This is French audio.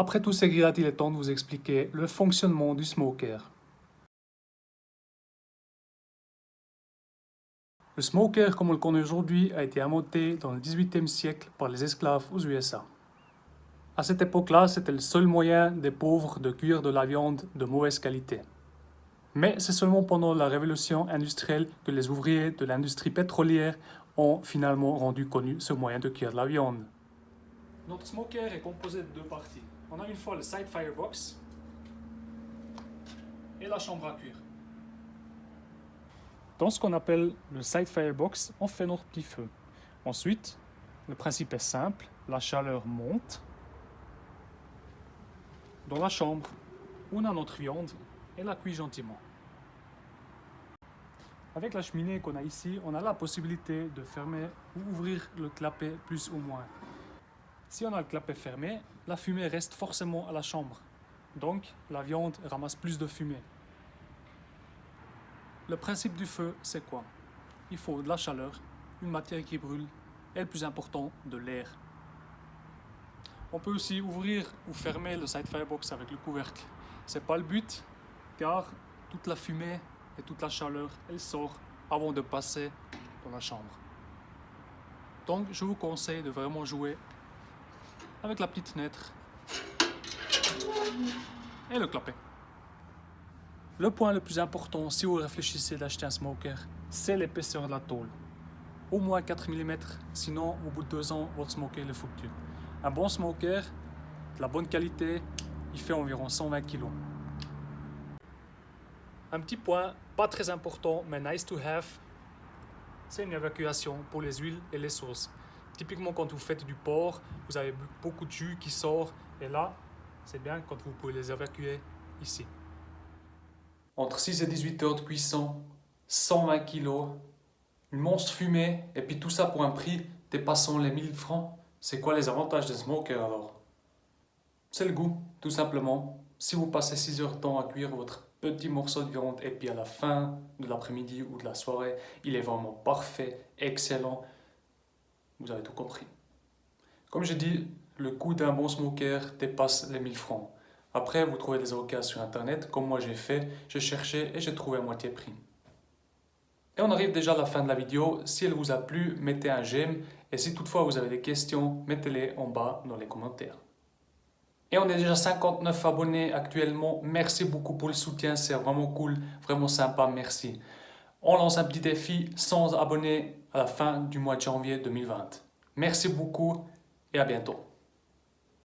Après tous ces grillettes, il est temps de vous expliquer le fonctionnement du smoker. Le smoker, comme on le connaît aujourd'hui, a été inventé dans le XVIIIe siècle par les esclaves aux USA. À cette époque-là, c'était le seul moyen des pauvres de cuire de la viande de mauvaise qualité. Mais c'est seulement pendant la révolution industrielle que les ouvriers de l'industrie pétrolière ont finalement rendu connu ce moyen de cuire de la viande. Notre smoker est composé de deux parties. On a une fois le side firebox et la chambre à cuire. Dans ce qu'on appelle le side firebox, on fait notre petit feu. Ensuite, le principe est simple, la chaleur monte. Dans la chambre, on a notre viande et la cuit gentiment. Avec la cheminée qu'on a ici, on a la possibilité de fermer ou ouvrir le clapet plus ou moins. Si on a le clapet fermé, la fumée reste forcément à la chambre. Donc, la viande ramasse plus de fumée. Le principe du feu, c'est quoi? Il faut de la chaleur, une matière qui brûle et le plus important, de l'air. On peut aussi ouvrir ou fermer le side firebox avec le couvercle. C'est pas le but, car toute la fumée et toute la chaleur, elle sort avant de passer dans la chambre. Donc, je vous conseille de vraiment jouer avec la petite fenêtre et le clapet. Le point le plus important si vous réfléchissez d'acheter un smoker, c'est l'épaisseur de la tôle. Au moins 4 mm, sinon au bout de 2 ans, votre smoker est foutu. Un bon smoker, de la bonne qualité, il fait environ 120 kg. Un petit point, pas très important, mais nice to have, c'est une évacuation pour les huiles et les sauces. Typiquement quand vous faites du porc, vous avez beaucoup de jus qui sort, et là, c'est bien quand vous pouvez les évacuer ici. Entre 6 et 18 heures de cuisson, 120 kg, une monstre fumée, et puis tout ça pour un prix dépassant les 1000 francs. C'est quoi les avantages des smokers alors? C'est le goût, tout simplement. Si vous passez 6 heures de temps à cuire votre petit morceau de viande et puis à la fin de l'après-midi ou de la soirée, il est vraiment parfait, excellent. Vous avez tout compris. Comme j'ai dit, le coût d'un bon smoker dépasse les 1000 francs. Après, vous trouvez des occasions sur internet, comme moi j'ai fait, j'ai cherché et j'ai trouvé à moitié prix. Et on arrive déjà à la fin de la vidéo. Si elle vous a plu, mettez un j'aime. Et si toutefois vous avez des questions, mettez-les en bas dans les commentaires. Et on est déjà 59 abonnés actuellement. Merci beaucoup pour le soutien, c'est vraiment cool, vraiment sympa, merci. On lance un petit défi, 100 abonnés à la fin du mois de janvier 2020. Merci beaucoup et à bientôt.